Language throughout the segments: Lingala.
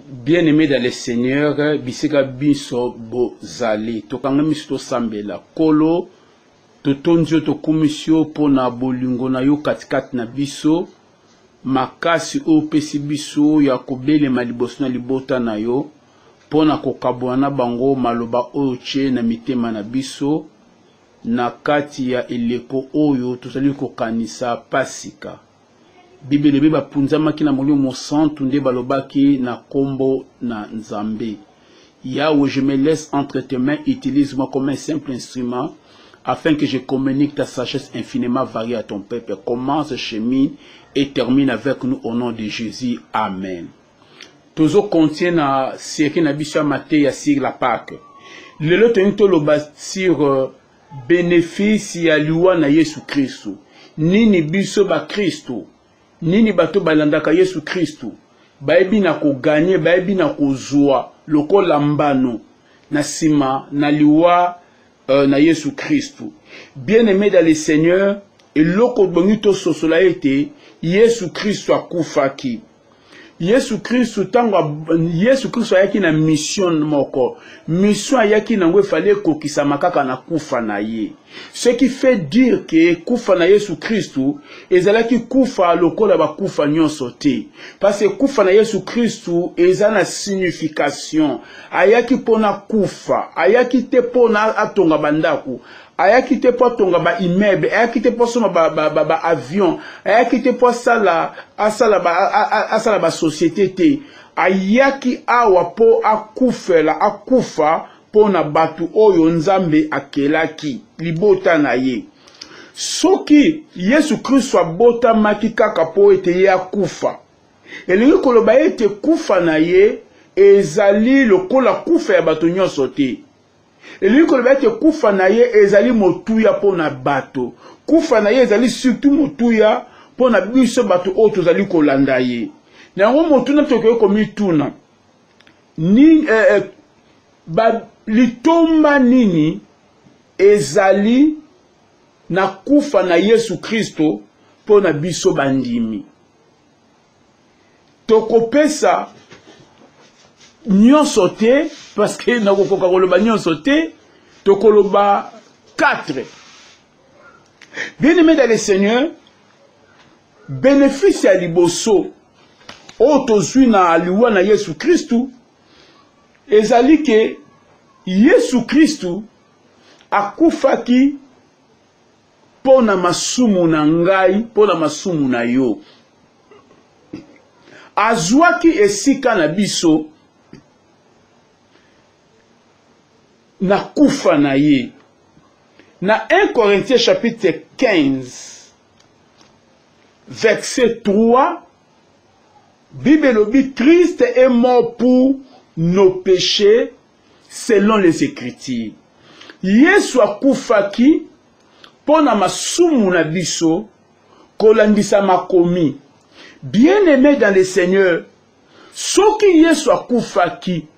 Bien-aimés dans le Seigneur, bisika biso bozali. Tokangami to sambela. Kolo, totondio to komisio pona bolingo na yo katikati na biso. Makasi o pesi biso ya kobele maliboso na libota na yo. Pona kokabwana bango maloba oche na mitema na biso. Na kati ya eleko oyo tozali kokanisa pasika. Bibele beba punzama ki na molio mosantu nde balobaki na kombo na Nzambe. Yahweh, je me laisse entre tes mains, utilise-moi comme un simple instrument, afin que je communique ta sagesse infiniment variée à ton peuple. Commence, chemine et termine avec nous au nom de Jésus. Amen. Tozo contient na série na bisha Matthieu sur la Pâque. Le lot to loba sur bénéfice ya liwa na Yesu Kristo. Nini biso ba Kristo. Nini bato balandaka Yesu Kristo. Baebi na ko gagner, baebi na ko zoa lokola mbano na sima na liwa na Yesu Kristo. Bien-aimé dans le Seigneur, et loko bonito sosola ete Yesu Kristo akufaki. Yesu Kristo ayaki na mission moko. Mission ayaki na ngwe fallait kokisa makaka na kufa na ye. Ce qui fait dire que kufa na Yesu Kristo ezalaki kufa lokola ba kufa nyonso te. Parce que kufa na Yesu Kristo ezana signification. Ayaki pona kufa, ayaki te pona atonga bandaku. Ayaki te po tonga ba immeuble, ayaki te po soma ba avion, ayaki te po asala ba société te. Ayaki awa po akufa po na batu oyo Nzambe akelaki libota na ye. Soki Yesu Kristo abota maki kaka po ete ye akufa. Elingi koloba ete kufa na ye ezali lokola kufa ya batu nyonso te. Et lui que le kufa na ye ezali motuya pona bato. Kufa na ye ezali surtout motuya pona biso bato oto zali kolanda ye. Na ngo motuna toke komi tuna. Ni litomba nini ezali na kufa na Yesu Kristo pona biso bandimi. Tokopesa nyonso te parce que na kokoka koloba nyonso te tokoloba 4. Bien-aimé dans le Seigneur, bénéfice ya liboso o tozwi na liwa na Yesu Kristo ezali ke Yesu Kristo akufaki pona masumu na ngai, pona masumu na yo. Azwaki esika na biso na kufa na ye. Na 1 Corinthiens chapitre 15 verset 3, Bible dit Christ est mort pour nos péchés selon les Écritures. Yesu akufaki pona masumu na biso kolandisa makomi. Bien-aimé dans le Seigneur, soki Yesu akufaki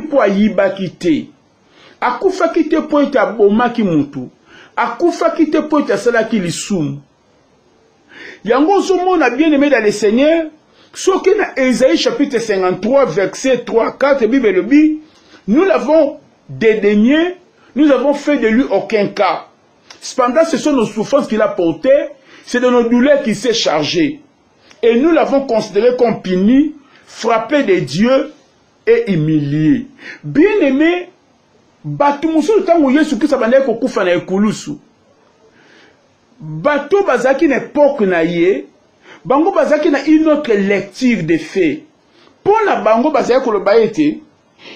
po ayibaki te. Akufaki te po ete abomaki mutu. Akufaki te po ete asalaki lisumu. Yango ozomona bien-aimé dans le Seigneur, soki na Ésaïe chapitre 53 verset 3-4 Bible le dit, nous l'avons dédaigné, nous avons fait de lui aucun cas. Cependant, ce sont nos souffrances qu'il a portées, c'est de nos douleurs qu'il s'est chargé. Et nous l'avons considéré comme puni, frappé de Dieu et humilié. Bien-aimé, bato musu tango Yesu Kristo bandaki kokufa na ekulusu. Bato bazaki na époque na ye, bango bazaki na une autre lecture de fait. Pona bango bazaki koloba ete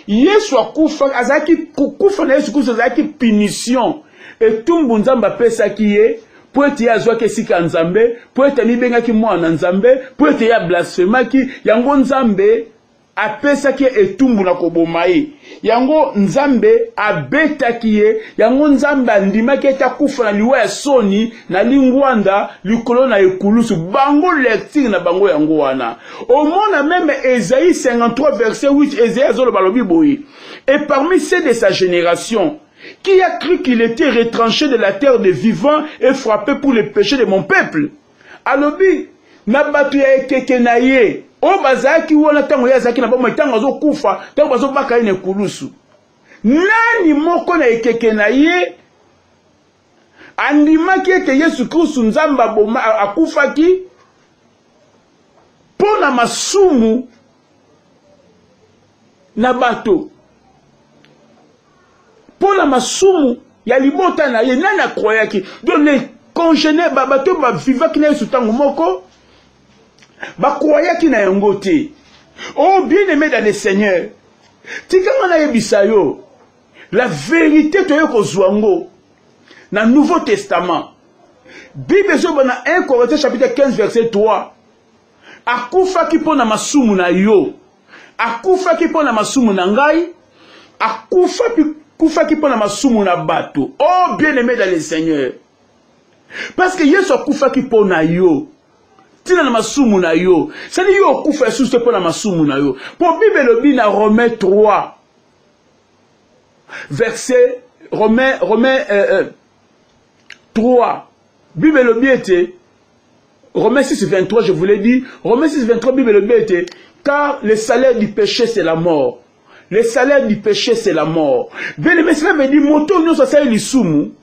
Yesu akufa azaki kufa na Yesu Kristo azaki punition. Etumbu Nzambe apesaki ye po ete ye azwaki esika Nzambe, po ete mibengaki mwana Nzambe, po ete ye blasphemaki, yango Nzambe apesaki etumbu na koboma ye. Yango Nzambe abetaki ye, yango Nzambe andimaki ete akufa na liwa ya soni na lingwanda likolo na ekulusu. Bango lecture na bango yango wana. Omona même Ésaïe 53 verset 8, Ésaïe azolo balobi boye. Et parmi ceux de sa génération, qui a cru qu'il était retranché de la terre des vivants et frappé pour les péchés de mon peuple? Alobi, na batu ya ekeke na ye, o bazaki wona tango ya zaki na ba tango zo kufa tango bazo baka ine kulusu nani moko na ekeke na ye andimaki ete Yesu Kristo nzamba boma akufaki pona masumu na bato pona masumu ya libota na ye nani akroyaki donc les congénères bato ba vivaki na Yesu tango moko ba croyaki na yango te. Oh bien-aimé dans le Seigneur, tikanga na yebisa yo la vérité to yo kozwango na Nouveau Testament. Bible zo bana 1 Corinthiens chapitre 15 verset 3. Akufaki pona masumu na yo. Akufaki pona masumu na ngai. Akufaki pona masumu na bato. Oh bien-aimé dans le Seigneur. Parce que Yesu akufaki pona yo. Tina na masumu na yo. C'est-à-dire yo akufa Yesu te pona masumu na yo. Pour Bible lobi na Romains 3. Verset Romains 3. Bible lobi était Romains 6 23, je vous l'ai dit. Romains 6 23, Bible lobi était car le salaire du péché c'est la mort. Le salaire du péché c'est la mort. Bien aimé, cela veut dire moto nous ça c'est lisumu.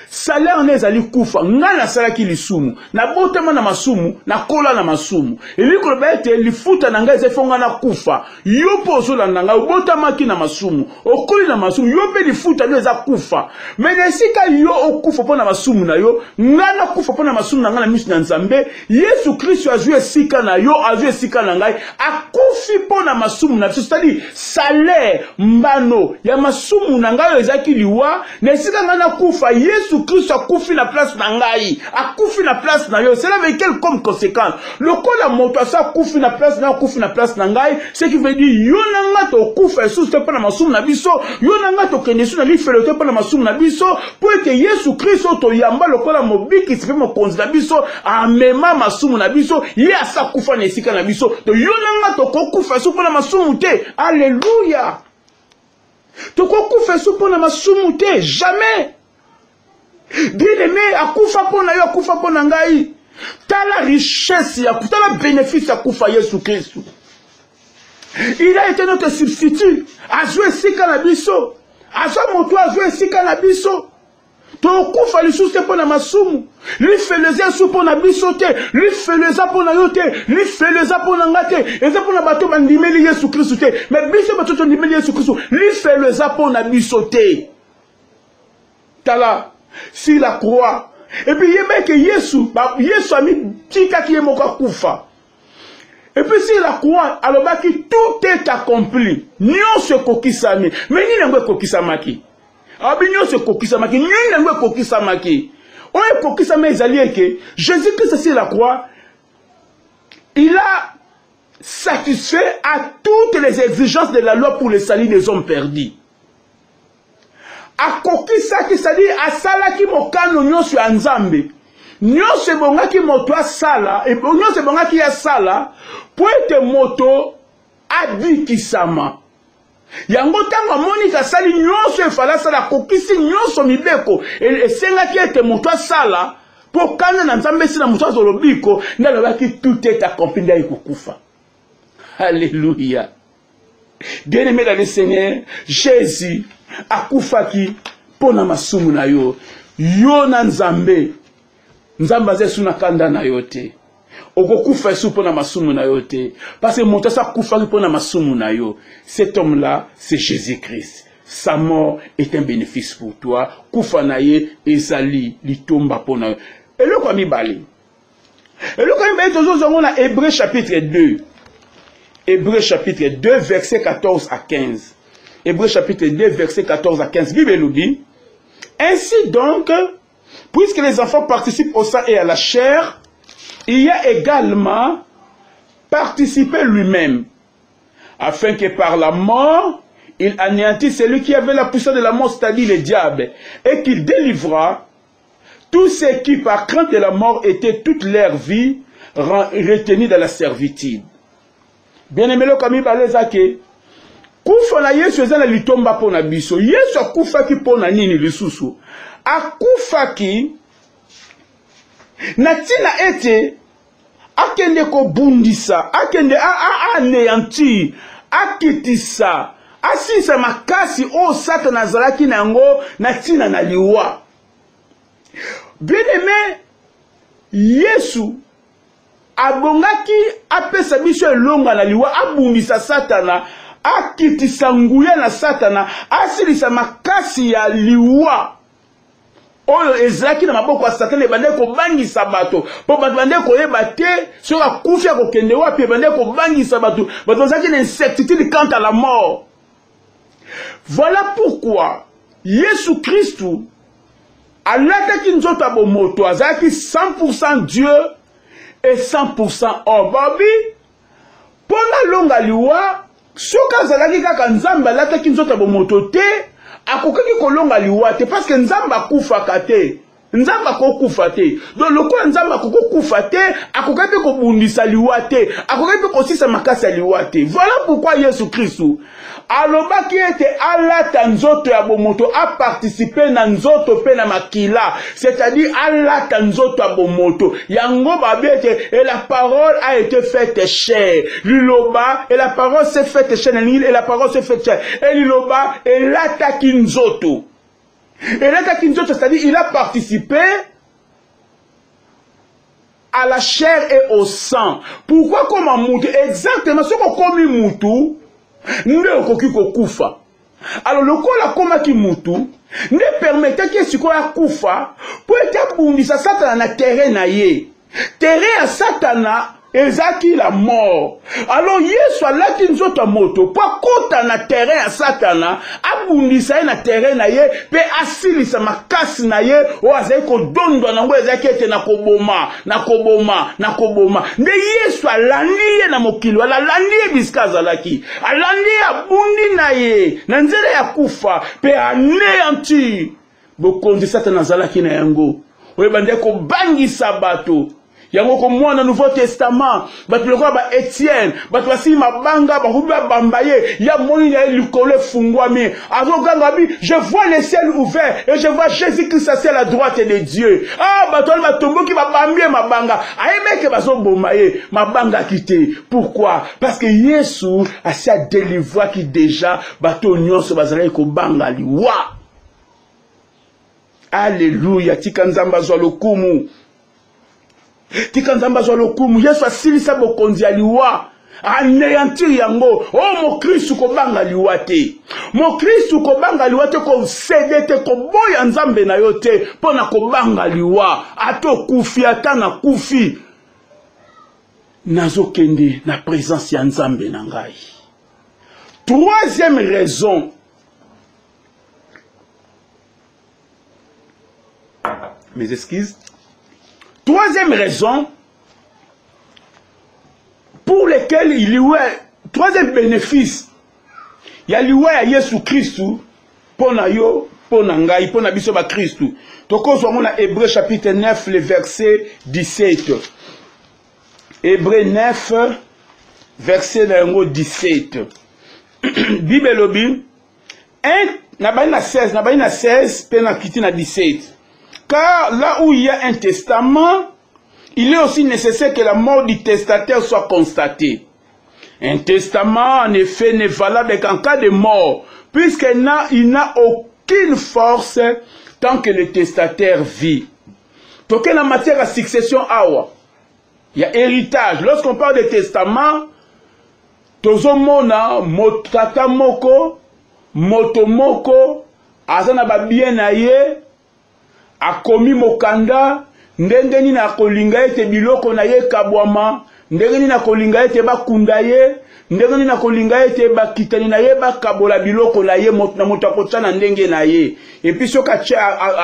Salaire n'est ali kufa ngana salaki lisumu na botema na masumu na kola na masumu eliko lobete lifuta na ngai zefonga na kufa yo pozo la nanga botama ki na masumu okoli na masumu yo pe lifuta ndio za kufa menesika yo okufa pona masumu na yo ngana kufa pona masumu na ngana misu na Nzambe Yesu Kristo azue sika na yo azue sika na ngai akufi pona masumu na c'est-à-dire salaire mbano ya masumu na ngai ezaki liwa nesika ngana kufa Yesu Christ a koufi la place nangai, a koufi la place na yo. Cela veut dire quelle comme conséquence. Le col a monté ça koufi la place na koufi la place nangai, ce qui veut dire yo nanga to koufa sous te pas na masum na biso, yo nanga to kenesu na li fait le te pas na masum na biso, pour que Yesu Christ to yamba le col a mobi qui se fait mon konzi na biso, a mema masum na biso, ya sa koufa na sika na biso. To yo nanga to koufa sous pas na masum te. Alléluia. To koufa sous pas na masum te, jamais. Bien-aimé, akufa pona yo, akufa pona ngai. Tala richesse ya, tala bénéfice ya kufa Yesu Christ. Il a été notre substitut. Azwe sika na biso. Azwa moto azwe sika na biso. To kufa li sous te pona masumu. Li feleza sou pona biso te. Li feleza pona yo te. Li feleza pona ngate. Eza pona bato bandimeli Yesu Christ te. Mais biso bato bandimeli Yesu Christ. Li feleza pona biso te. Tala. Sur la croix. Et puis, il y a que Yesu a mis tika qui est mon koufa. Et puis, sur la croix, alors tout est accompli. Nyon se kokisami. Mais ni n'engwe kokisamaki. Abi nyon se kokisamaki. Ni n'engwe kokisamaki. On est kokisami ezali que Jésus-Christ sur la croix, il a satisfait à toutes les exigences de la loi pour le salut des hommes perdus. Akokisa ki sadi asala ki mokano nyonso ya Nzambe nyonso bonga ki moto asala et nyonso bonga ki asala po ete moto abikisama yango tango Monica sali nyonso efala sala kokisi nyonso mibeko esenga ki ete moto asala po kana na Nzambe sina moto azolobiko ndaloba ki tout est accompli ndai kukufa. Alléluia. Bien-aimé dans le Seigneur, Jésus akufaki pona masumu na yo. Yo na Nzambe. Nzambe azesu na kanda na yo te. Okokufa esu pona masumu na yo te. Parce que montasa kufaki pona masumu na yo. Cet homme-là, c'est Jésus-Christ. Sa mort est un bénéfice pour toi. Kufa na ye ezali litomba pona yo. Et le kwami bali. Et le kwami bali tozo zongo na Hébreux chapitre 2. Hébreux chapitre 2, verset 14 à 15. Hébreux chapitre 2, verset 14 à 15. Bible nous dit, ainsi donc, puisque les enfants participent au sang et à la chair, il y a également participé lui-même, afin que par la mort, il anéantisse celui qui avait la puissance de la mort, c'est-à-dire le diable, et qu'il délivra tous ceux qui, par crainte de la mort, étaient toute leur vie retenus dans la servitude. Bien-aimé le kami balezake kufa na Yesu ezala litomba pona biso. Yesu akufaki pona nini lisusu? Akufaki na tina ete akende ko bundisa, akende anéantir, akitisa, asisa makasi o Satan azalaki nango na tina na liwa. Bien-aimé, Yesu abongaki apesa biso elonga na liwa, abundisa Satana, akitisa nguya na Satana, asilisa makasi ya liwa oyo ezalaki na maboko ya Satana, ebande kobangisa bato po bato bande koyeba te soki akufi akokende wapi, ebande kobangisa bato bazalaki na incertitude quant à la mort. Voilà pourquoi Yesu Christu alataki nzoto ya bomoto, azalaki 100% Dieu et 100% homme. Babi pona longa liwa soki azalaki kaka Nzambe alataki nzoto ya bomoto te, akokaki kolonga liwa te, parce que Nzambe akufaka te, Nzambe akokufa te. Donc lokola Nzambe akokufa te, akokaki kobundisa liwa te, akokaki kosisa makasi ya liwa te. Voilà pourquoi Yesu Christu alobaki ete alata nzoto ya bomoto, a participer na nzoto pe na makila, c'est-à-dire alata nzoto ya bomoto. Yango babi ete, et la parole a été faite chair. Liloba, et la parole s'est faite chair, et la parole s'est faite chair. Et liloba, et lataki nzoto. Et lataki nzoto, c'est-à-dire il a participé à la chair et au sang. Pourquoi comme un moutou? Exactement, ce qu'on comme un moutou, nde okoki kokufa. Alors lokola komaki mutu ne permettait que sikoya kufa po ete abundisa Satana na terrain na ye. Terrain ya Satana ezaki la mort. Alors Yesu alaki nzoto ya moto po akota na terrain ya Satana, abundisa ye na terrain na ye, pe asilisa makasi na ye o azali kodondwa nango ezaki ete na koboma, na koboma, na koboma. Nde Yesu alandi ye na mokili, alandi ye bisika azalaki, alandi ye abundi na ye na nzela ya kufa, pe anéanti bokonzi Satana azalaki na yango. Oyebande kobangisa bato. Yango ko mwana Nouveau Testament, bato lokola ba Etienne, bato basi mabanga ba huba bambaye, ya moni na likole fungwami. Azoganga bi, je vois les ciels ouverts et je vois Jésus-Christ assis à la droite de Dieu. Ah, bato ba tombo ki ba bambie mabanga. Ayemeke bazo bomaye, mabanga kité. Pourquoi? Parce que Yesu a sa délivrer qui déjà bato nyonso bazala ko banga liwa. Alléluia, tikanzamba zo lokumu. Tika Nzamba zo lokumu, Yesu asilisa bokonzi ya liwa, anéantir yango. Oh mo Kristu ko banga liwa te. Mo Kristu ko banga liwa te, ko sede te, ko boya Nzambe na yo te, pona ko banga liwa. Ato kufi, atana kufi. Nazo kende na présence ya Nzambe na ngai. Troisième raison. Mes excuses. Troisième raison pour laquelle il y a troisième bénéfice. Il y a liwa ya Yesu Christu pona yo, pona ngai, pona biso ba Christu. Toko zo mona Hébreu chapitre 9 le verset 17. Hébreu 9 verset 17. Bible lobi 1 na baina 16 pena kiti na 17. Car là où il y a un testament, il est aussi nécessaire que la mort du testataire soit constatée. Un testament, en effet, n'est valable qu'en cas de mort, puisqu'il n'a aucune force tant que le testataire vit. Donc, en matière de succession, il y a héritage. Lorsqu'on parle de testament, tozomona motata moko, motomoko, azana babien na ye, akomi mokanda, ndenge na kolinga ete biloko na ye kabwama, ndenge na kolinga ete bakunda ye, ndenge na kolinga ete bakitani na ye bakabola biloko na ye na moto akotana ndenge na ye. Et puis soka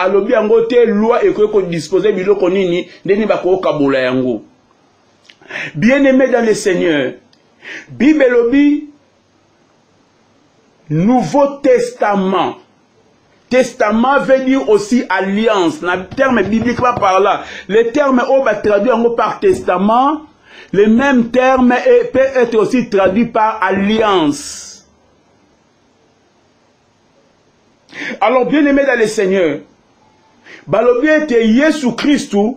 alobi yango te loi ekoki disposer biloko nini ndeni bako kabola yango. Bien-aimé dans le Seigneur, Bible lobi Nouveau Testament. Testament veut dire aussi alliance. Le terme biblique va par là. Le terme on va traduire par testament. Le même terme peut être aussi traduit par alliance. Alors bien aimé dans le Seigneur, balobi ete Yesu Christu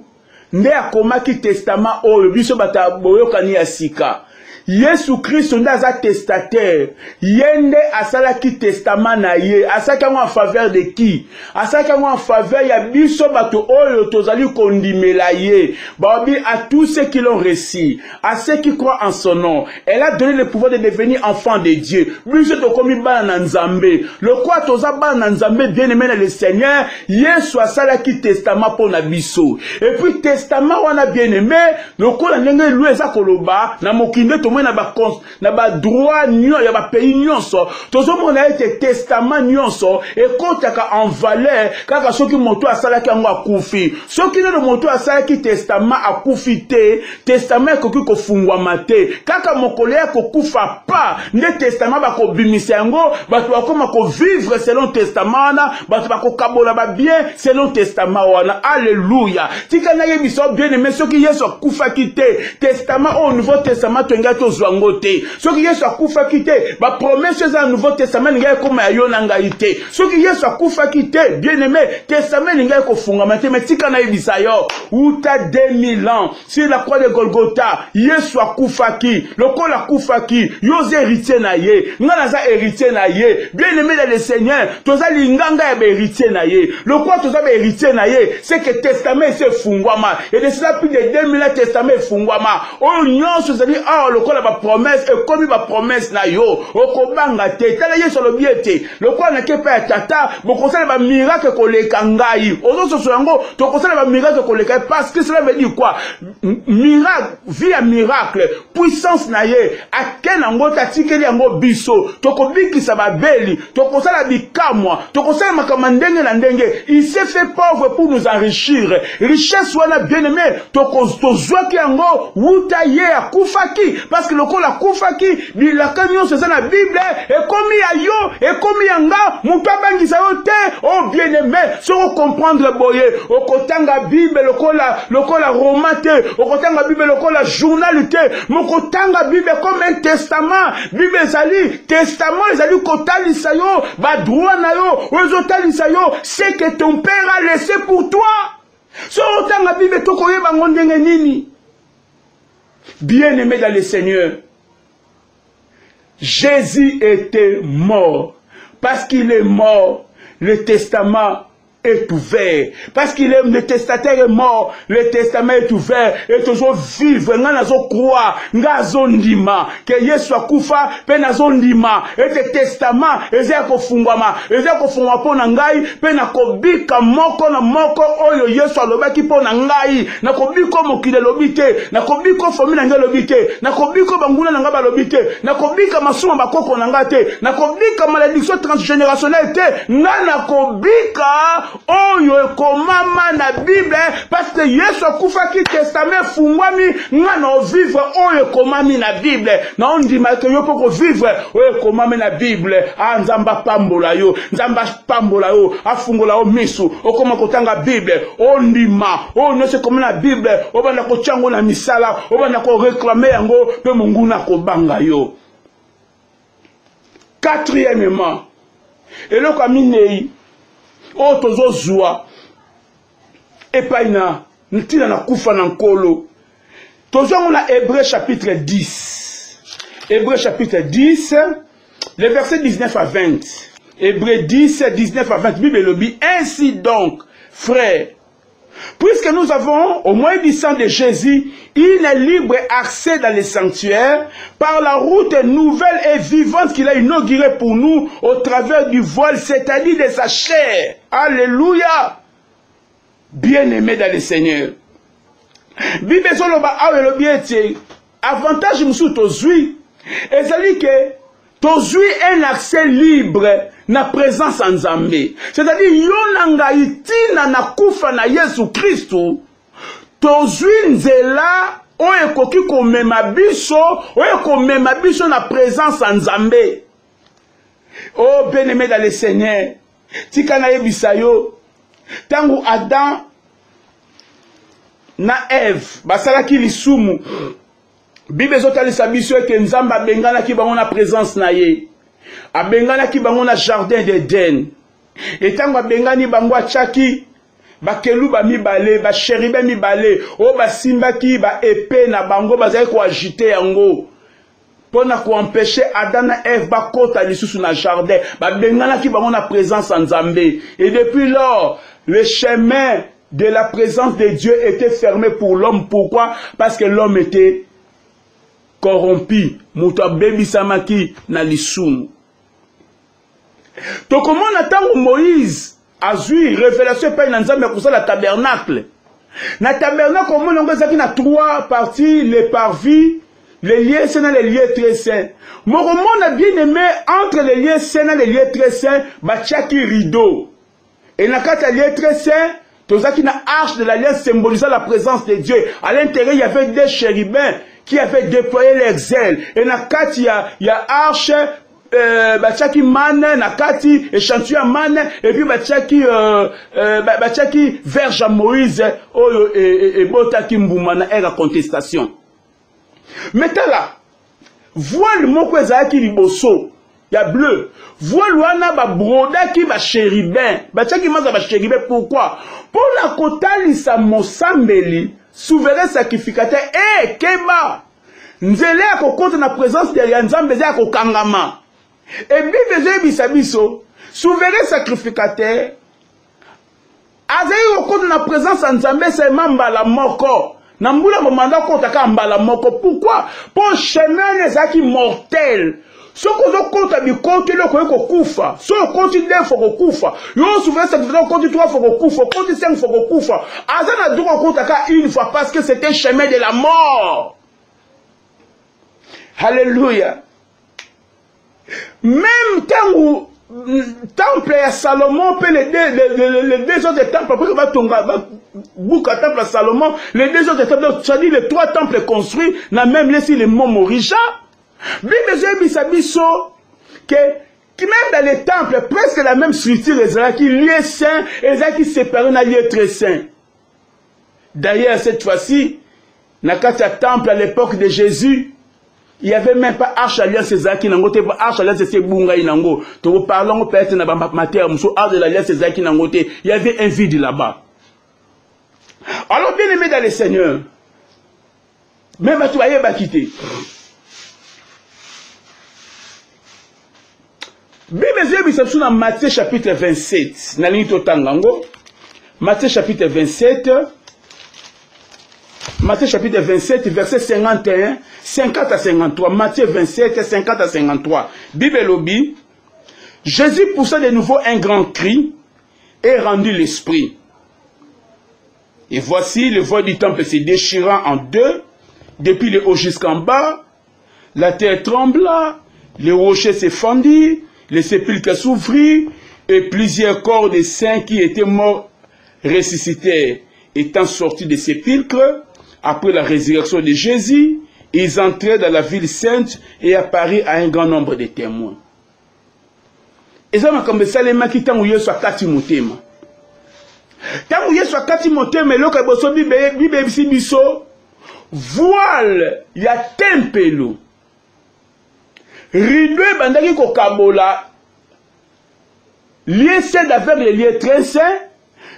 nde akomaki testament oyo biso bata boyokani ya sika. Yesu Christ nde aza testataire. Yende asalaki testament na ye. Asalaki en faveur de qui? Asalaki en faveur ya biso bato oyo tozali kondimela ye. Babi à tous ceux qui l'ont reçu, à ceux qui croient en son nom. Elle a donné le pouvoir de devenir enfant de Dieu. Biso to komi bana na Nzambe. Le quoi toza bana na Nzambe bien-aimé le Seigneur, Yesu asalaki testament pour na biso. Et puis testament wana bien-aimé, le quoi ndenge lui eza koloba na mokinde to na ba droit nyo ya ba pays nyonso tozo mona ete testament nyonso e kotaka en valeur kaka soki moto asalaki yango akufi soki le moto asalaki testament akufi te testament koki kofungwama te kaka mokolo ya kokufa pa nde testament bakobimisa yango bato bakoma ko vivre selon testament na bato bakokabola ba bien selon testament wana. Alléluia. Tika na yebiso bien aimé soki Yesu akufaki te testament au nouveau testament to ngati zwangote soki Yesu akufaki te ba promesse za nouveau testament ngai koma ya yo na ngai te soki Yesu akufaki te bien aimé testament ngai ko fungama te metika na yebisa yo uta 2000 ans sur la croix de Golgotha Yesu akufaki lokola akufaki yo ze héritier na ye ngana za héritier na ye bien aimé dans le Seigneur toza linganga ya héritier na ye lokola toza ba héritier na ye c'est que testament se fungwama et de cela plus de 2000 ans testament fungwama o nyonso zali ah lokola ba promesse et comme ba promesse na yo okobanga te tala Yesu lo biete lokola na kepa ya tata bokosala ba miracle koleka ngai ozo so yango to kosala ba miracle koleka parce que cela veut dire quoi miracle via miracle puissance na ye akena ngo tatikeli yango biso to kobikisa ba beli to kosala bikamwa to kosala makama ndenge na ndenge il s'est fait pauvre pour nous enrichir richesse wana bien aimé to kozwaki yango wuta ye akufaki parce que lokola kufaki bilaka nyonso eza na Bible ekomi ya yo ekomi yanga mutu abangisa yo te oh bien aimé soko comprendre boye okotanga Bible lokola roman te okotanga Bible lokola journal te mokotanga Bible comme un testament Bible ezali testament ezali kotalisa yo ba droit na yo ozotalisa yo c'est que ton père a laissé pour toi so otanga Bible tokoyeba ngondenge nini. Bien aimé dans le Seigneur, Jésus était mort. Parce qu'il est mort, le testament est ouvert. Parce qu'il est le testataire est mort, le testament est ouvert. Et toujours vivre, nazo croire, nazo ndima, que Yesu akufa, pe nazo ndima. Et le testament, ezeko fungwama pona ngai, pe nakobika moko na moko oyo Yesu alobaki pona ngai. Nakobiko mokile lobite, nakobiko famille na ngai lobite, nakobiko banguna na ngai balobite, nakobika masuma bakoko na ngai te, nakobika malédiction transgénérationnelle te, nakobika oyo ekomama na Bible parce que Yesu akufaki testament fungwami ngana vivre oyo ekomami na Bible na ondima ke yo poko vivre oyo ekomami na Bible nzamba pambola yo afungola yo misu okoma kotanga Bible ondima nyonso ekoma na Bible obanda kotyango na misala obanda ko réclamer yango pe monguna kobanga yo. Quatrièmement eloko aminei o tozo zwa epaina ntina na kufa na nkolo tozo ngona Hébreux chapitre 10 Hébreux chapitre 10 le verset 19 à 20 Hébreux 10 19 à 20 Bible lobi ainsi donc frères puisque nous avons au moins du sang de Jésus une libre accès dans les sanctuaires par la route nouvelle et vivante qu'il a inaugurée pour nous au travers du voile, c'est-à-dire de sa chair. Alléluia. Bien-aimé dans le Seigneur. Bible soloba awe lobiete avantage musu tozui ezali que tozui un accès libre na présence en Nzambe. C'est-à-dire yonanga itina na kufa na Yesu Kristo tozui nzela oyo ekoki komema biso na présence en Nzambe. Oh bien-aimé dans le Seigneur, tika na yebisa yo tangu Adam na Ève basalaki lisumu Bible ezotalisa biso eke Nzambe abenganaki bango na présence na ye abenganaki bango na jardin d'Eden et tango abengani bango atiaki ba keluba mibale, ba chérubin mibale, o ba simbaki ba épée na bango bazali ko agiter yango. Pour empêcher Adam et Ève ba kota lisusu na jardin, ba bengana ki bango na présence en Nzambe. Et depuis lors, le chemin de la présence de Dieu était fermé pour l'homme. Pourquoi? Parce que l'homme était corrompu. Muta bebi samaki na lisumu. Donc comment on attend Moïse a eu révélation par une Nzambe pour ça la tabernacle. Na tabernacle comment on a na 3 parties, les parvis, les lieux saints et les lieux très saints. Mon monde a bien aimé entre les lieux saints et les lieux très saints, bachaki rideau. Et na quatre lieux très saints, tout ça qui na arche de l'alliance symbolisant la présence de Dieu. À l'intérieur, il y avait des chérubins qui avaient déployé leurs ailes. Et na quatre, il y a arche, bachaki mane, na kati, échantillon mane, et puis bachaki verge à Moïse, et botaki mboumana, et la contestation. Maintenant là, voile moko ezaki liboso, ya bleu, voile wana ba broda ki ba chérubin, bachaki maza ba chérubin, pourquoi? Pour la kotalisa mosambeli, souverain sacrificateur, keba, nzele ya kokote na présence de Nzambe ya kokangama. Et Bible bisabiso, souverain sacrificateur, azayi kokote na présence de Nzambe c'est mambala moko. Nambula momanda kotaka mbala moko. Pourquoi? Pour chemin ezaki mortel. Ce qu'on a compte à bikote le ko kufa. Ce qu'on continue faut ko kufa. Yo souverain sacrificateur compte 3 faut ko kufa, compte 5 faut ko kufa. Azana doko kotaka une fois parce que c'était un chemin de la mort. Alléluia. Même temps où temple à Salomon, les deux autres temples, après que va tomber, bouka temple à Salomon, les deux autres temples, c'est-à-dire les 3 temples construits, n'a même laissé les monts Morisha. Bible que même dans les temples, presque la même structure, qui lieu saint, qui séparé d'un lieu très saint. D'ailleurs, cette fois-ci, dans le temple à l'époque de Jésus, il n'y avait même pas Arche Alliance César Nangote, Arche Alliance c'est Bunga Inango. Nous parlons peut-être dans la matière, Arche de l'Alliance César Nangote. Il y avait un vide là-bas. Alors, bien aimé dans le Seigneur, même à toi, il va quitter. Bible dans Matthieu chapitre 27. Matthieu chapitre 27. Matthieu chapitre 27, verset 51, 50 à 53. Matthieu 27, 50 à 53. Bible lobby. Jésus poussa de nouveau un grand cri et rendit l'esprit. Et voici le voile du temple se déchirant en deux, depuis le haut jusqu'en bas. La terre trembla, les rochers se fendirent, les sépulcres s'ouvrirent, et plusieurs corps des saints qui étaient morts ressuscitèrent. Étant sortis des sépulcres, après la résurrection de Jésus, ils entrèrent dans la ville sainte et apparurent à un grand nombre de témoins. Et ça m'a comme ça les mains qui t'ont oublié sur Kati Motema. T'as oublié sur Kati Motema, le Kaboso Bibe Biso, voile, il y a tempelo. Rideau bandaki ko kabola, lié saint avec les lieux très saints.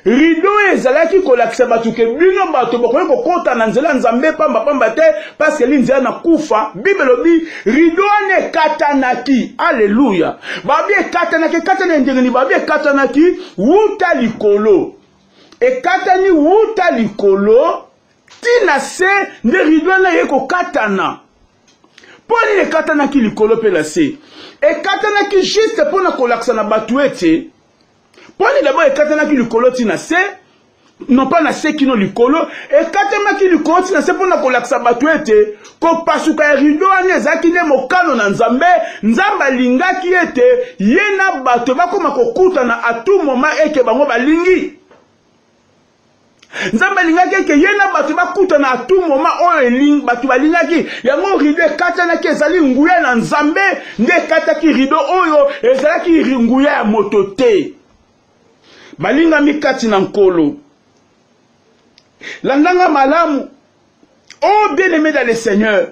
Rideau ezalaki kolakisa batu ke bino bato bokoye kokota na nzela nzambe pamba te parce que linzela na kufa. Bible lobi rideau ane katanaki. Alléluia. Babi katanaki katana ndengeni babi katanaki wuta likolo. E katani wuta likolo tina se ne rideau na yeko katana. Poni le katanaki likolo pe la se. E katanaki juste pour na kolakisa na batu ete. Pour d'abord, et qui le colo tina se, non pas na se qui non le colo, et katema qui le colo tina se pour na kolaksa batuete, ko pasuka rido aneza qui ne mokalo na nzambe, nzamba linga qui était, yena bato bakoma kokuta na à tout moment et que bango balingi. Nzamba linga qui yena bato bakuta na à tout moment o eling bato balinga ki, yango rido katana ki ezali nguya na nzambe, nde kataki rido oyo ezali ki nguya ya motote. Balinga mikati na nkolo. Landanga malamu. Oh bien-aimé dans le Seigneur.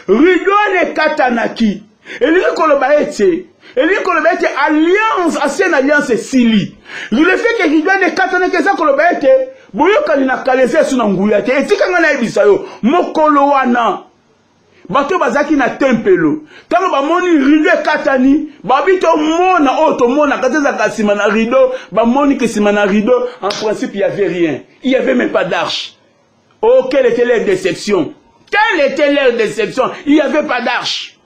Rideau ne katanaki. Elingi koloba ete alliance, ancienne alliance sili. Le fait que rideau de katana que ça koloba ete boyoka na kalese suna nguya te etikanga na ebisa yo mokolo wana bato bazaki na tempelo talo bamoni rideau katani babito mona oto mona kateza kasima na rideau bamoni que sima na rideau en principe il y avait rien, il y avait même pas d'arche. Oh, quelle était leur déception, quelle était leur déception, il y avait pas d'arche.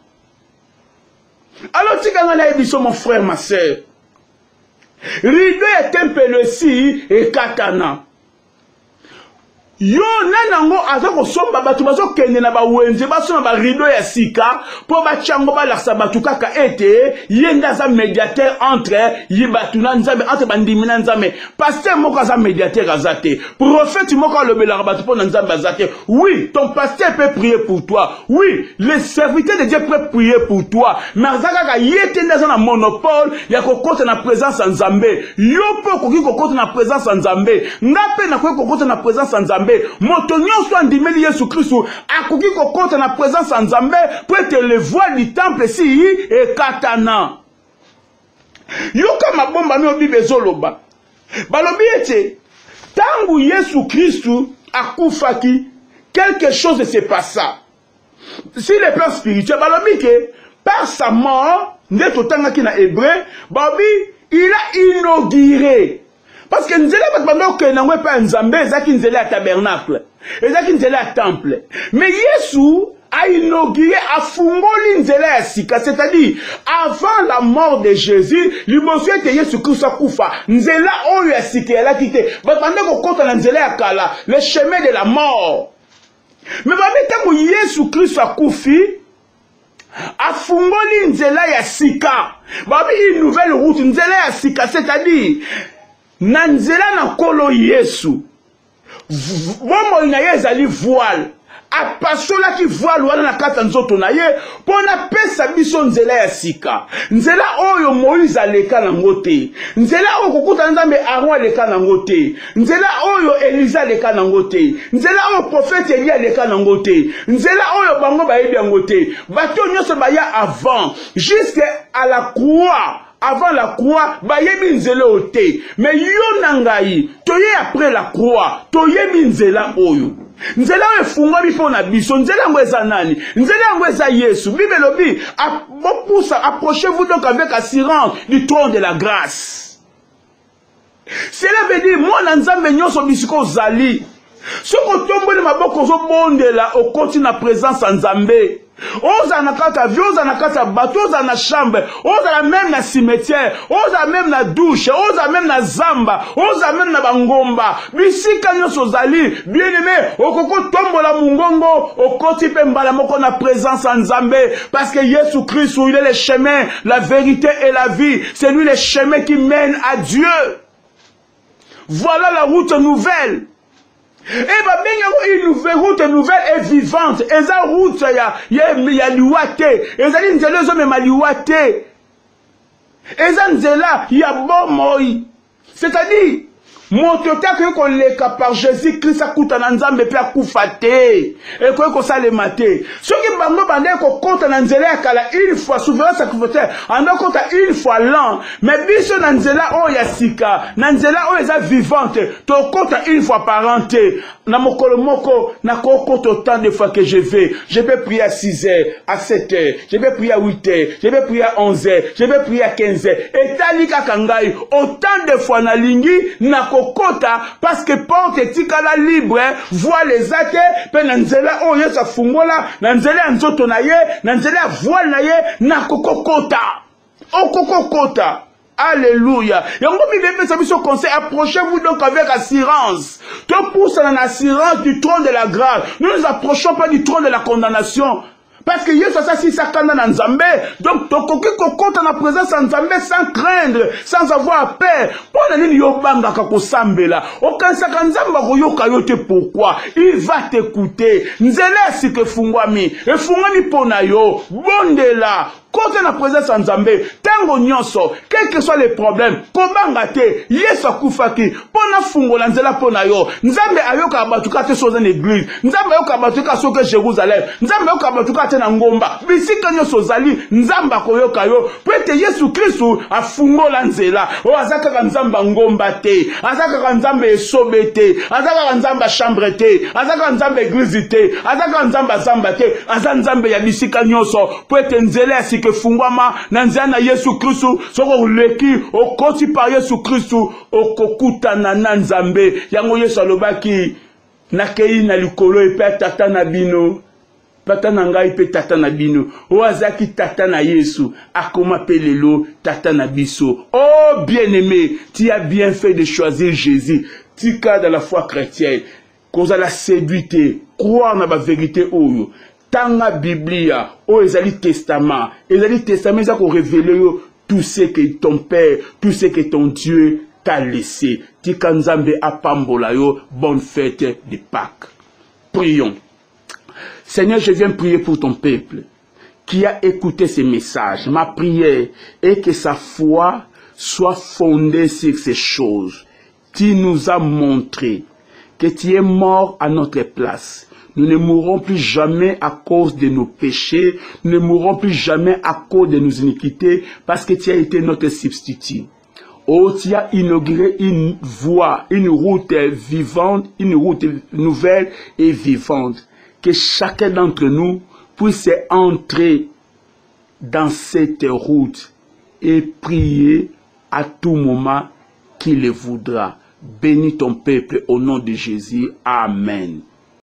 Alors tikanga na ebiso mon frère ma sœur, rideau et tempelo si et katana yo nanango azako somba batu bazo kende na ba wenze baso na ba rideau ya sika po ba chango ba laksa batu kaka ete yenda za médiateur entre yibatu na nzambe entre bandimi na nzambe pasteur moko za médiateur azate prophète moko le belanga batu po na nzambe azate. Oui, ton pasteur peut prier pour toi, oui, le serviteur de Dieu peut prier pour toi, mais azaka ka yete ndaza na monopole ya kokota na présence en nzambe yo po koki kokota na présence en nzambe ngape na kokota na présence en nzambe moto nyonso andimeli Yesu Kristo akoki kokota na présence en Nzambe pour être le voile du temple si et katana yoka mabomba mi obi bezoloba balobi ete tangu Yesu Kristo akufaki quelque chose se passa si le plan spirituel balobi que par sa mort ndeto tangaki na hébreu babi il a inauguré. Parce que nous allons que nous n'avons pas un Nzambe, nous allons à tabernacle, nous allons à temple. Mais Yesu a inauguré à Fungoli Nzela Sika, c'est-à-dire avant la mort de Jésus, l'immotion de Yesu Christ a koufa. Nzela Oyo Sika, elle a quitté. Mais pendant qu'on compte Nzela Kala, le chemin de la mort. Mais quand Yesu Christ a koufi, a Fungoli Nzela Sika, une nouvelle route Nzela Sika, c'est-à-dire Nanzela na kolo Yesu bomo ina yezali voile apasola ki voile wana na kata nzoto na ye pona pesa biso nzela ya sika nzela oyo Moïse aleka na ngote nzela oyo kokuta nzambe Aaron aleka na ngote nzela oyo Elisa aleka na ngote nzela oyo prophète Elia aleka na ngote nzela oyo bango bayebi ya ngote bato nyonso baya avant jusqu'à la croix. Avant la croix, bayebi nzela ote. Mais yo nangai, toye après la croix, toyebi nzela oyo. Nzela oyo fungami po na biso, nzela ngweza nani? Nzela ngweza Yesu. Bible lobi, approchez-vous donc avec assurance du trône de la grâce. Cela veut dire, moi nanzambe nyonso bisiko zali. Ce qu'on tombe de ma boko zo bondela au continue la présence en Nzambe. Oza na kata vie, oza na kata bateau, oza na chambre, oza même na cimetière, oza même na douche, oza même na zamba, oza même na bangomba. Bisika nyonso zali, bien aimé, okoko tombola mungongo, okoti pe mbala moko na présence en Nzambe, parce que Jésus Christ, il est le chemin, la vérité et la vie. C'est lui le chemin qui mène à Dieu. Voilà la route nouvelle. Et bah bien une nouvelle route nouvelle et vivante. Et ça route ya liwate. Et ça dit nzela zo me liwate. Et ça nzela ya bomoi. C'est-à-dire motoka que leka par Jésus Christ akuta na nzambe pe akufa te. Et ko salema te. Ce qui bango bande ko konta na nzela ya kala une fois souverain sacrificateur. Ando konta une fois l'an. Mais biso na nzela o ya sika, na nzela o eza vivante. To konta une fois par an te. Na mokolo moko na ko konta autant de fois que je vais. Je peux prier à 6 heures, à 7 heures, je peux prier à 8 heures, je peux prier à 11 heures, je peux prier à 15 heures. Et talika kangai autant de fois na lingi na kota parce que porte tikala libre voit les actes pe nanzela oyo sa fungola nanzela nzoto na ye nanzela voile na ye na kokokota okokokota. Alléluia. Yango mi bébé sa mission conseil, approchez-vous donc avec assurance. Te pousse en assurance du trône de la grâce. Nous ne nous approchons pas du trône de la condamnation. Parce que Yesu ça si sakana na Nzambe. Donc ton koki kokota na présence en Nzambe sans craindre, sans avoir peur. Pour nini yo banga ka kosambela. Okanisa ka Nzambe ko yoka yote pourquoi? Il va t'écouter. Nzela si ke fungwami. E fungwami pona yo. Bondela. Côté la présence en Zambé, tango nyonso, quels que soient les problèmes, kobanga te, yesu akufaki, pona fungola nzela pona yo, nzambe ayoka batuka te soza l'église, nzambe ayoka batuka soke Jérusalem, nzambe ayoka batuka te na ngomba, bisika nyonso zali, nzambe akoyoka yo, pwete Yesu Kristu afungola nzela, o azaka nzamba ngomba te, azaka nzambe esobe te, azaka nzamba chambre te, azaka nzamba église te, azaka nzamba zamba te, azaka nzambe ya bisika nyonso, pwete nzela ya que fungwama na nzela na Yesu Kristu soko leki okoti par Yesu Kristu okokutana na nzambe yango Yesu alobaki nakei na likolo epe tata na bino tata na ngai pe tata na bino oazaki tata na Yesu akoma pelelo tata na biso. Oh bien-aimé, tu as bien fait de choisir Jésus. Tu cas dans la foi chrétienne cause la séduité croire na ba vérité oyo tanga Biblia, oh ezali testament ça qu'on révèle tout ce que ton père, tout ce que ton Dieu t'a laissé. Tika nzambe apambola yo, bonne fête de Pâques. Prions. Seigneur, je viens prier pour ton peuple qui a écouté ces messages. Ma prière est que sa foi soit fondée sur ces choses. Tu nous as montré que tu es mort à notre place. Nous ne mourrons plus jamais à cause de nos péchés. Nous ne mourrons plus jamais à cause de nos iniquités parce que tu as été notre substitut. Oh, tu as inauguré une voie, une route vivante, une route nouvelle et vivante. Que chacun d'entre nous puisse entrer dans cette route et prier à tout moment qu'il le voudra. Bénis ton peuple au nom de Jésus. Amen.